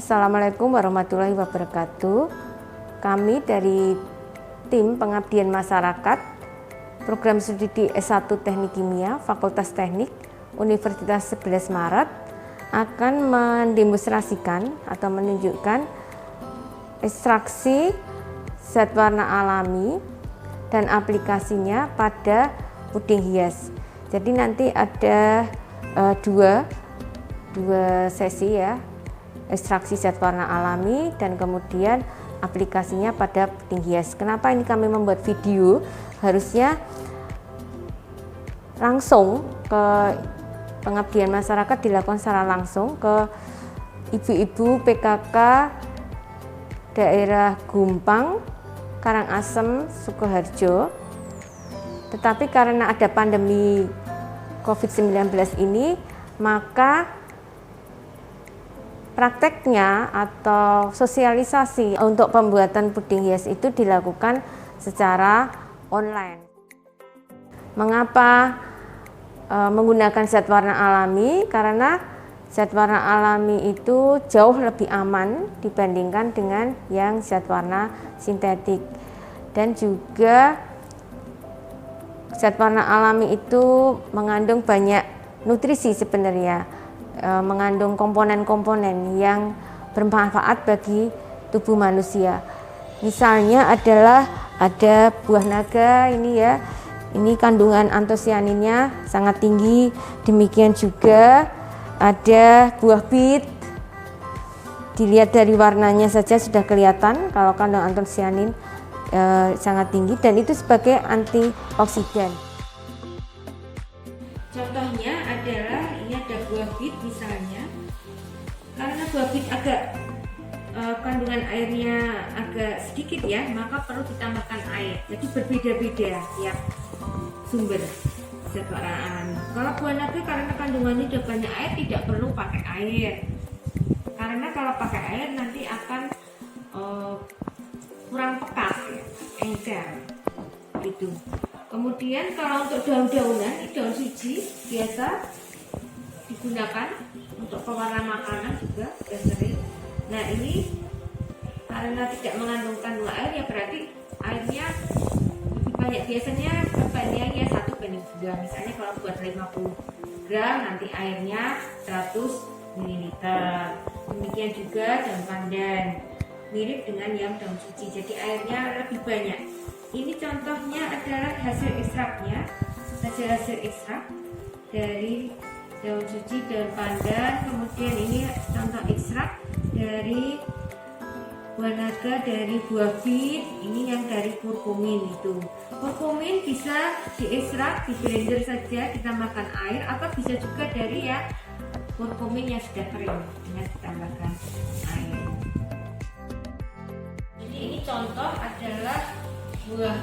Assalamualaikum warahmatullahi wabarakatuh. Kami dari tim pengabdian masyarakat program studi S1 Teknik Kimia Fakultas Teknik Universitas 11 Maret akan mendemonstrasikan atau menunjukkan ekstraksi zat warna alami dan aplikasinya pada puding hias. Jadi nanti ada dua sesi ya, ekstraksi zat warna alami dan kemudian aplikasinya pada puding hias. Kenapa ini kami membuat video? Harusnya langsung ke pengabdian masyarakat dilakukan secara langsung ke ibu-ibu PKK daerah Gumpang, Karangasem, Sukoharjo. Tetapi karena ada pandemi COVID-19 ini, maka prakteknya atau sosialisasi untuk pembuatan puding hias itu dilakukan secara online. Mengapa menggunakan zat warna alami? Karena zat warna alami itu jauh lebih aman dibandingkan dengan yang zat warna sintetik. Dan juga zat warna alami itu mengandung banyak nutrisi sebenarnya. Mengandung komponen-komponen yang bermanfaat bagi tubuh manusia. Misalnya adalah ada buah naga ini ya, ini kandungan antosianinnya sangat tinggi. Demikian juga ada buah bit, dilihat dari warnanya saja sudah kelihatan kalau kandungan antosianin sangat tinggi, dan itu sebagai antioksidan. Contohnya adalah ini ada buah bit misalnya, karena buah bit agak kandungan airnya agak sedikit ya, maka perlu ditambahkan air. Jadi berbeda-beda tiap sumber zat warna alami. Kalau buah naga karena kandungannya sudah banyak air, tidak perlu pakai air. Karena kalau pakai air nanti akan kurang pekat, ya, encer gitu. Kemudian kalau untuk daun-daunan, ini daun suji biasa digunakan untuk pewarna makanan juga sudah sering. Nah ini karena tidak mengandung kandungan air ya, berarti airnya lebih banyak. Biasanya perbandingannya 1:2. Misalnya kalau buat 50 gram nanti airnya 100 ml. Demikian juga daun pandan, mirip dengan yang daun suci, jadi airnya lebih banyak. Ini contohnya adalah hasil ekstraknya, hasil ekstrak dari daun suci, daun pandan. Kemudian ini contoh ekstrak dari buah naga, dari buah bit, ini yang dari kurkumin itu. Kurkumin bisa diekstrak, di blender saja, ditambahkan air, atau bisa juga dari ya kurkumin yang sudah kering dengan ditambahkan air. Jadi ini contoh adalah buah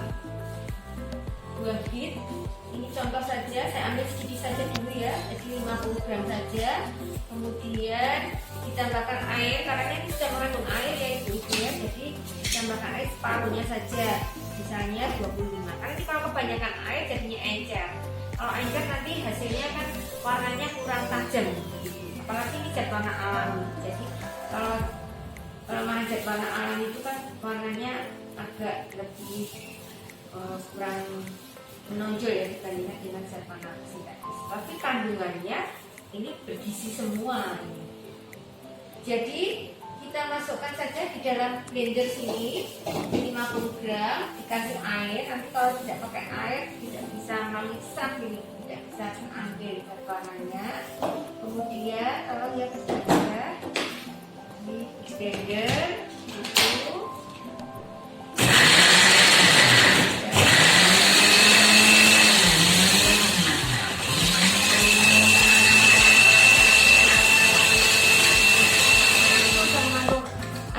bit. Ini contoh saja, saya ambil sedikit saja dulu ya, jadi 50 gram saja. Kemudian ditambahkan air, karena ini sudah mengandung air ya ibu ya, jadi ditambahkan air separuhnya saja, misalnya 25. Karena ini kalau kebanyakan air jadinya encer. Kalau encer nanti hasilnya kan warnanya kurang tajam, apalagi ini zat warna alami. Jadi kalau zat warna alami itu kan warnanya agak lebih kurang menonjol ya dibandingkan dengan zat warna sintetis. Tapi kandungannya ini bergizi semua ini. Jadi kita masukkan saja di dalam blender sini 50 gram, dikasih air. Nanti kalau tidak pakai air tidak bisa melisak ini, tidak bisa mengambil zat warnanya. Kemudian kalau yang kedua di blender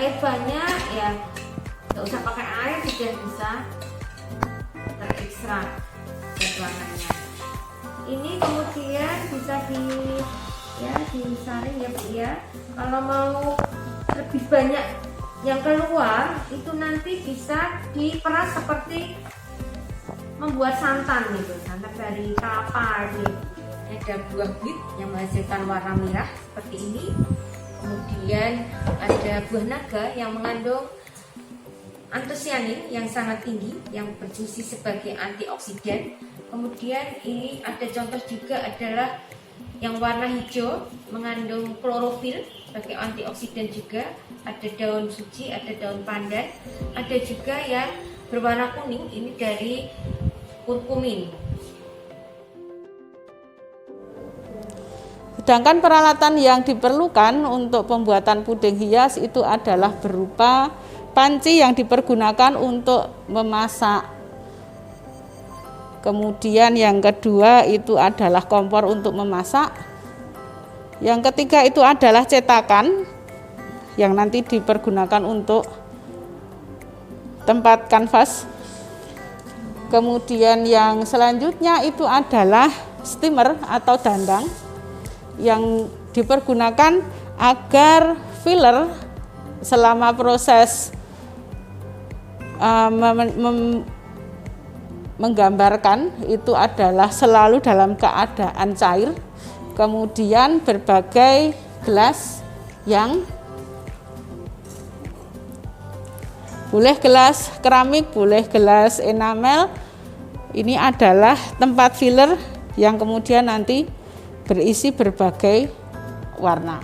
itu banyak ya, nggak usah pakai air sudah bisa terekstrak zat warnanya. Ini kemudian bisa disaring ya Bu ya. Kalau mau lebih banyak yang keluar itu nanti bisa diperas seperti membuat santan gitu, santan dari kelapa gitu. Ada buah bit yang menghasilkan warna merah seperti ini. Kemudian ada buah naga yang mengandung antosianin yang sangat tinggi yang berfungsi sebagai antioksidan. Kemudian ini ada contoh juga adalah yang warna hijau mengandung klorofil sebagai antioksidan juga. Ada daun suci, ada daun pandan, ada juga yang berwarna kuning, ini dari kurkumin. Sedangkan peralatan yang diperlukan untuk pembuatan puding hias itu adalah berupa panci yang dipergunakan untuk memasak. Kemudian yang kedua itu adalah kompor untuk memasak. Yang ketiga itu adalah cetakan yang nanti dipergunakan untuk tempat kanvas. Kemudian yang selanjutnya itu adalah steamer atau dandang yang dipergunakan agar filler selama proses menggambarkan itu adalah selalu dalam keadaan cair. Kemudian berbagai gelas yang boleh gelas keramik, boleh gelas enamel. Ini adalah tempat filler yang kemudian nanti berisi berbagai warna.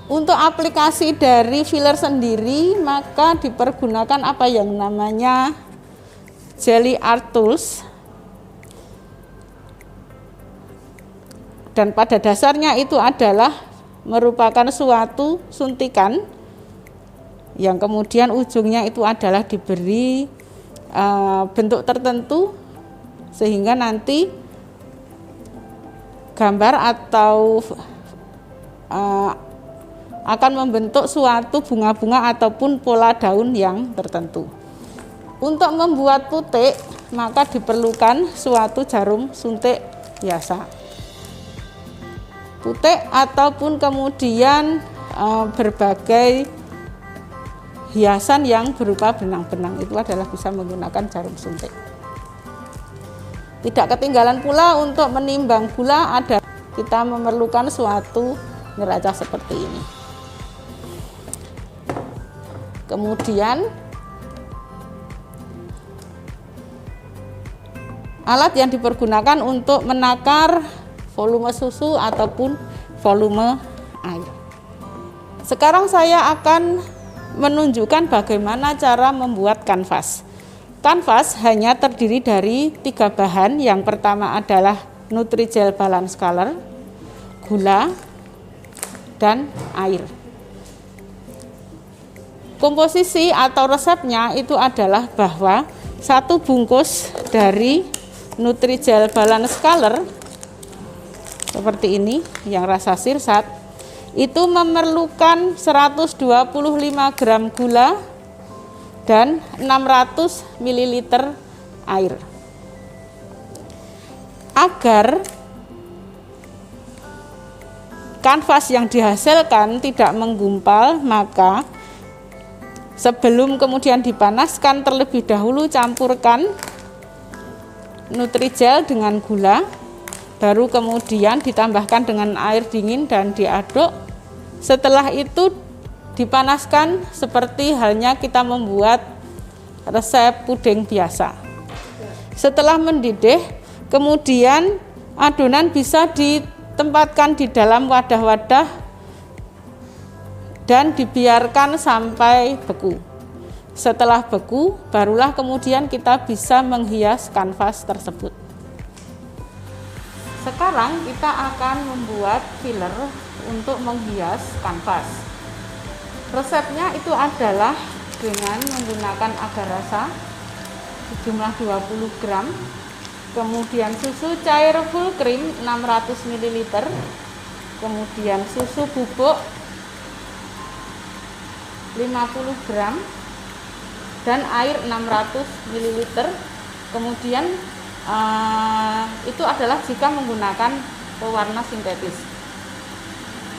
Untuk aplikasi dari filler sendiri maka dipergunakan apa yang namanya jelly art tools. Dan pada dasarnya itu adalah merupakan suatu suntikan yang kemudian ujungnya itu adalah diberi bentuk tertentu sehingga nanti gambar atau akan membentuk suatu bunga-bunga ataupun pola daun yang tertentu. Untuk membuat putik maka diperlukan suatu jarum suntik biasa. Putik ataupun kemudian berbagai hiasan yang berupa benang-benang itu adalah bisa menggunakan jarum suntik. Tidak ketinggalan pula untuk menimbang gula ada kita memerlukan suatu neraca seperti ini. Kemudian alat yang dipergunakan untuk menakar volume susu ataupun volume air. Sekarang saya akan menunjukkan bagaimana cara membuat kanvas. Kanvas hanya terdiri dari 3 bahan. Yang pertama adalah Nutri-Gel Balance Color, gula, dan air. Komposisi atau resepnya itu adalah bahwa 1 bungkus dari Nutri-Gel Balance Color seperti ini yang rasa sirsat itu memerlukan 125 gram gula dan 600 ml air. Agar kanvas yang dihasilkan tidak menggumpal, maka sebelum kemudian dipanaskan terlebih dahulu campurkan Nutri-Gel dengan gula, baru kemudian ditambahkan dengan air dingin dan diaduk. Setelah itu dipanaskan seperti halnya kita membuat resep puding biasa. Setelah mendidih, kemudian adonan bisa ditempatkan di dalam wadah-wadah dan dibiarkan sampai beku. Setelah beku, barulah kemudian kita bisa menghias kanvas tersebut. Sekarang kita akan membuat filler untuk menghias kanvas. Resepnya itu adalah dengan menggunakan agar rasa sejumlah 20 gram, kemudian susu cair full cream 600 ml, kemudian susu bubuk 50 gram, dan air 600 ml. Kemudian itu adalah jika menggunakan pewarna sintetis.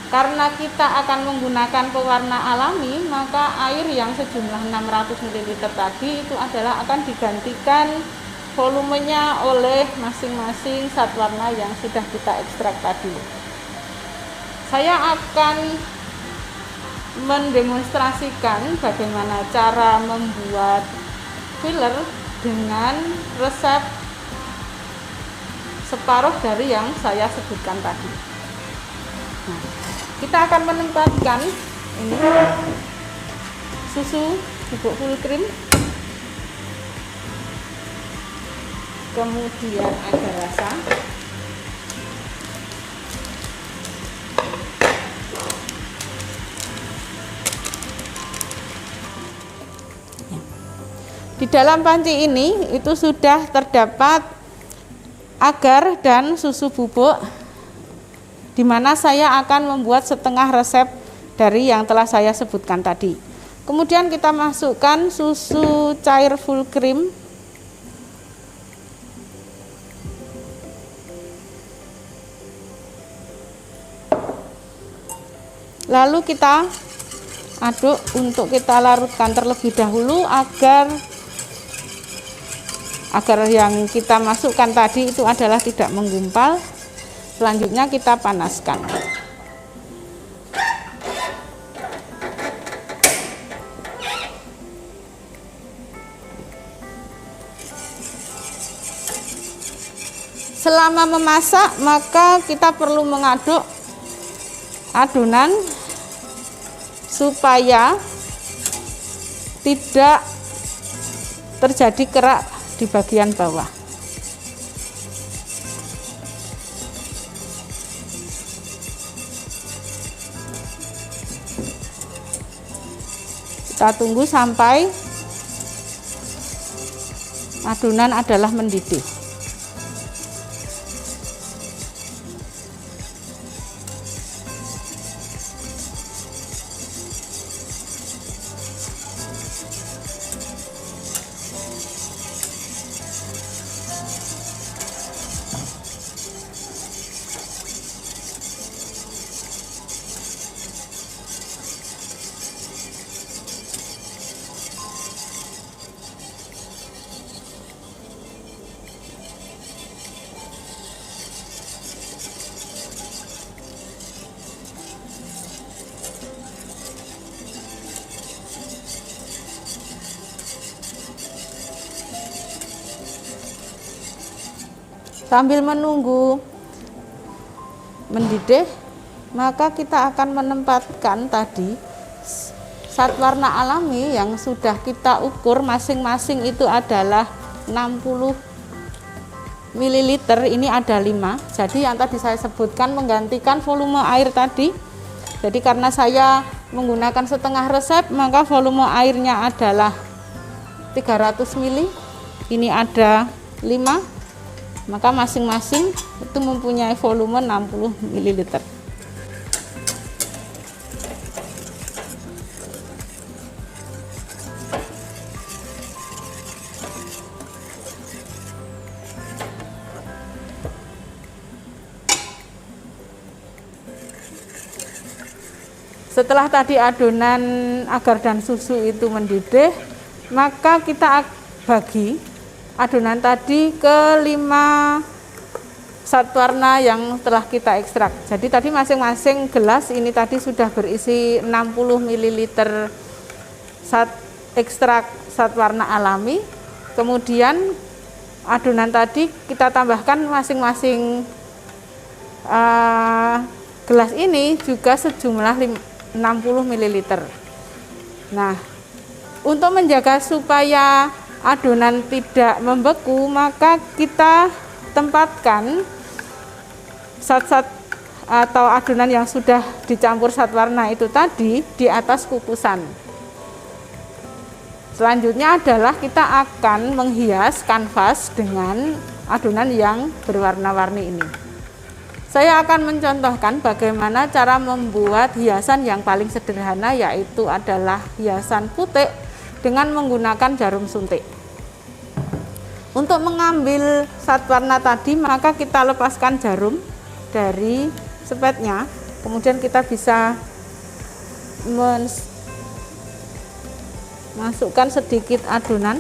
Karena kita akan menggunakan pewarna alami, maka air yang sejumlah 600 ml tadi itu adalah akan digantikan volumenya oleh masing-masing zat warna yang sudah kita ekstrak tadi. Saya akan mendemonstrasikan bagaimana cara membuat filler dengan resep separuh dari yang saya sebutkan tadi. Nah, kita akan menempatkan ini susu bubuk full cream, kemudian agar rasa, di dalam panci ini itu sudah terdapat agar dan susu bubuk, di mana saya akan membuat setengah resep dari yang telah saya sebutkan tadi. Kemudian kita masukkan susu cair full cream, lalu kita aduk untuk kita larutkan terlebih dahulu agar yang kita masukkan tadi itu adalah tidak menggumpal. Selanjutnya kita panaskan. Selama memasak maka kita perlu mengaduk adonan supaya tidak terjadi kerak di bagian bawah. Kita tunggu sampai adonan adalah mendidih. Sambil menunggu mendidih, maka kita akan menempatkan tadi zat warna alami yang sudah kita ukur masing-masing itu adalah 60 ml, ini ada 5. Jadi yang tadi saya sebutkan menggantikan volume air tadi. Jadi karena saya menggunakan setengah resep, maka volume airnya adalah 300 ml. Ini ada 5. Maka masing-masing itu mempunyai volume 60 ml. Setelah tadi adonan agar dan susu itu mendidih, maka kita bagi adonan tadi ke 5 zat warna yang telah kita ekstrak. Jadi tadi masing-masing gelas ini tadi sudah berisi 60 ml zat ekstrak zat warna alami. Kemudian adonan tadi kita tambahkan masing-masing gelas ini juga sejumlah 60 ml. Nah, untuk menjaga supaya adonan tidak membeku, maka kita tempatkan zat-zat atau adonan yang sudah dicampur zat warna itu tadi di atas kukusan. Selanjutnya adalah kita akan menghias kanvas dengan adonan yang berwarna-warni ini. Saya akan mencontohkan bagaimana cara membuat hiasan yang paling sederhana, yaitu adalah hiasan putik dengan menggunakan jarum suntik. Untuk mengambil zat warna tadi, maka kita lepaskan jarum dari spatnya, kemudian kita bisa masukkan sedikit adonan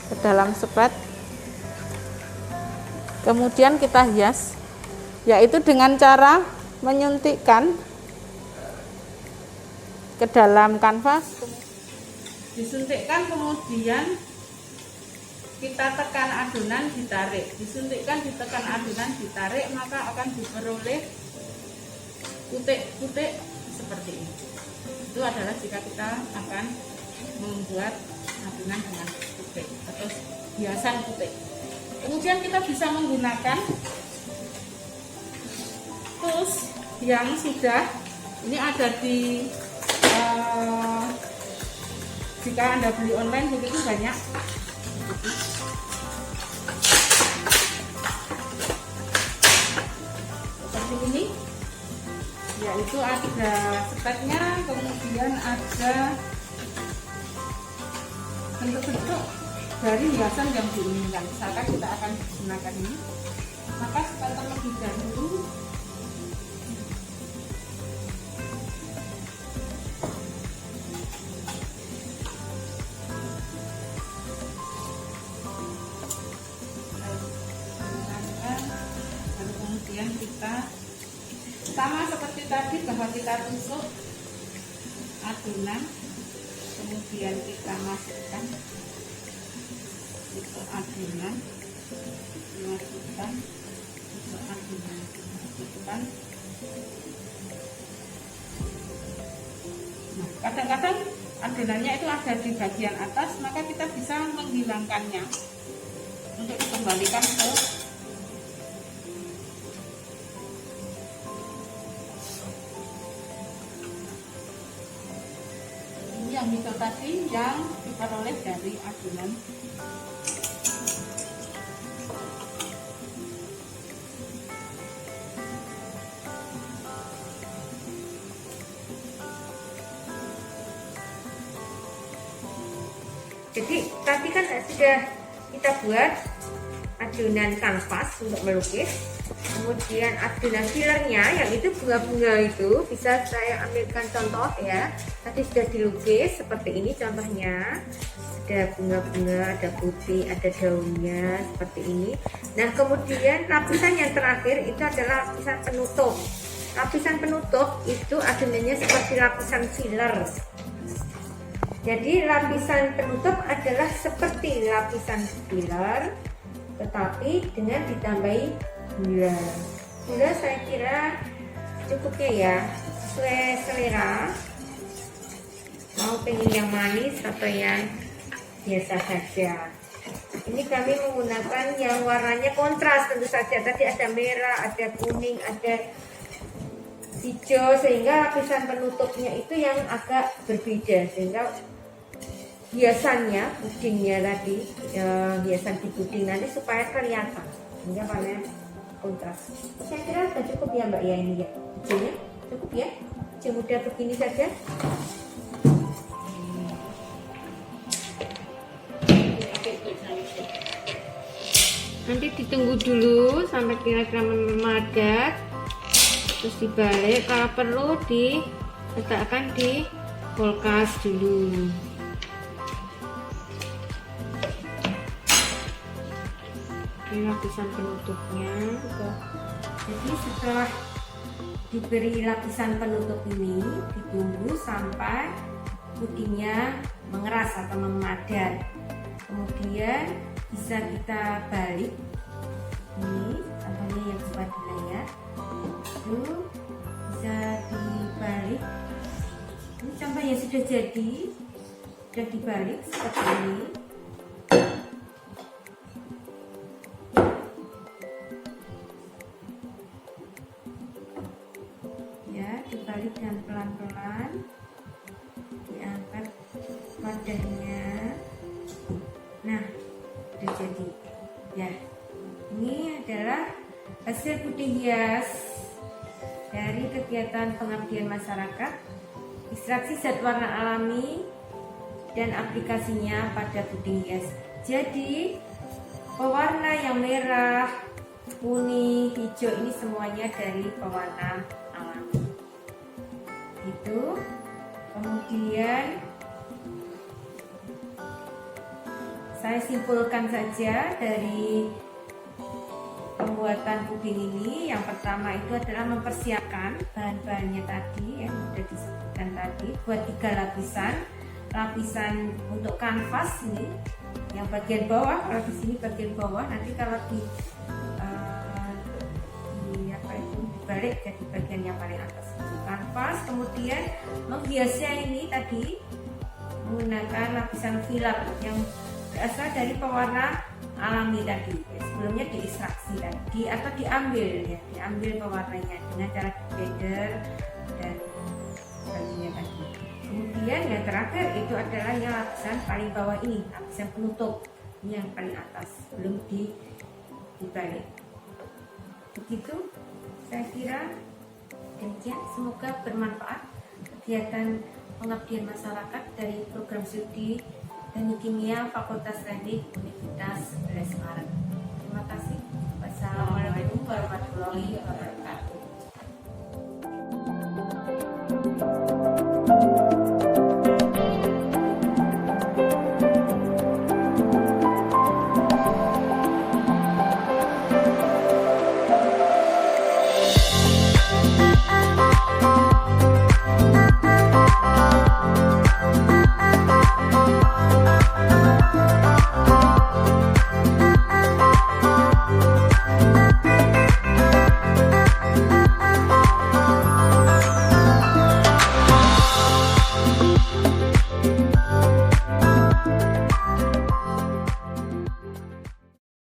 ke dalam spat, kemudian kita hias yaitu dengan cara menyuntikkan ke dalam kanvas, disuntikkan, kemudian kita tekan adonan, ditarik, disuntikkan, ditekan adonan, ditarik, maka akan diperoleh putik-putik seperti ini. Itu adalah jika kita akan membuat adonan dengan putik atau hiasan putik. Kemudian kita bisa menggunakan tools yang sudah ini ada di jika Anda beli online begitu banyak. Seperti ini, yaitu ada speknya, kemudian ada bentuk-bentuk dari hiasan yang diinginkan. Misalkan kita akan gunakan ini, maka setelah terlebih dahulu kita sama seperti tadi bahwa kita tusuk adonan, kemudian kita masukkan tusuk adonan, masukkan tusuk adonan, masukkan. Nah, kadang-kadang adonannya itu ada di bagian atas, maka kita bisa menghilangkannya untuk dikembalikan ke yang hijau tadi yang diperoleh dari adonan. Jadi tadi kan sudah kita buat adonan kanvas untuk melukis, kemudian adonan fillernya yang itu bunga-bunga itu bisa saya ambilkan contoh ya. Tadi sudah dilukis seperti ini contohnya, ada bunga-bunga, ada putih, ada daunnya seperti ini. Nah kemudian lapisan yang terakhir itu adalah lapisan penutup. Lapisan penutup itu adonannya seperti lapisan filler. Jadi lapisan penutup adalah seperti lapisan filler, tetapi dengan ditambahi gula. Gula saya kira cukupnya ya, sesuai selera. Mau pengen yang manis atau yang biasa saja. Ini kami menggunakan yang warnanya kontras tentu saja. Tadi ada merah, ada kuning, ada hijau, sehingga lapisan penutupnya itu yang agak berbeda, sehingga hiasannya, pudingnya tadi, hiasan di puding nanti supaya kelihatan, sehingga warnanya kontras. Saya kira sudah cukup ya Mbak ya, ini ya, hijaunya cukup ya, hijau muda begini saja. Nanti ditunggu dulu sampai kira-kira memadat, terus dibalik, kalau perlu diletakkan di kulkas dulu. Ini lapisan penutupnya. Jadi setelah diberi lapisan penutup ini, ditunggu sampai pudingnya mengeras atau memadat. Kemudian bisa kita balik, ini contohnya yang sebelahnya ya, itu bisa dibalik. Ini contoh yang sudah jadi, sudah dibalik seperti ini. Ya, dibalik dan pelan-pelan diangkat wadahnya. Nah, sudah jadi ya. Ini adalah hasil puding hias dari kegiatan pengabdian masyarakat, ekstraksi zat warna alami dan aplikasinya pada puding hias. Jadi pewarna yang merah, kuning, hijau ini semuanya dari pewarna alami. Itu kemudian saya simpulkan saja dari pembuatan puding ini, yang pertama itu adalah mempersiapkan bahan-bahannya tadi yang sudah disebutkan tadi, buat 3 lapisan. Lapisan untuk kanvas ini yang bagian bawah, kalau di sini bagian bawah, nanti kalau dibalik jadi bagian yang paling atas itu kanvas. Kemudian menghiasnya ini tadi menggunakan lapisan filak yang berasal dari pewarna alami tadi, sebelumnya diekstraksi tadi atau diambil pewarnanya dengan cara di blender dan sebagainya tadi. Kemudian yang terakhir itu adalah yang lapisan paling bawah ini, lapisan penutup ini yang paling atas, belum dibalik. Begitu saya kira. Demikian, semoga bermanfaat kegiatan pengabdian masyarakat dari program studi Teknik Kimia Fakultas Teknik Universitas 11 Maret. Terima kasih. Wassalamualaikum warahmatullahi wabarakatuh.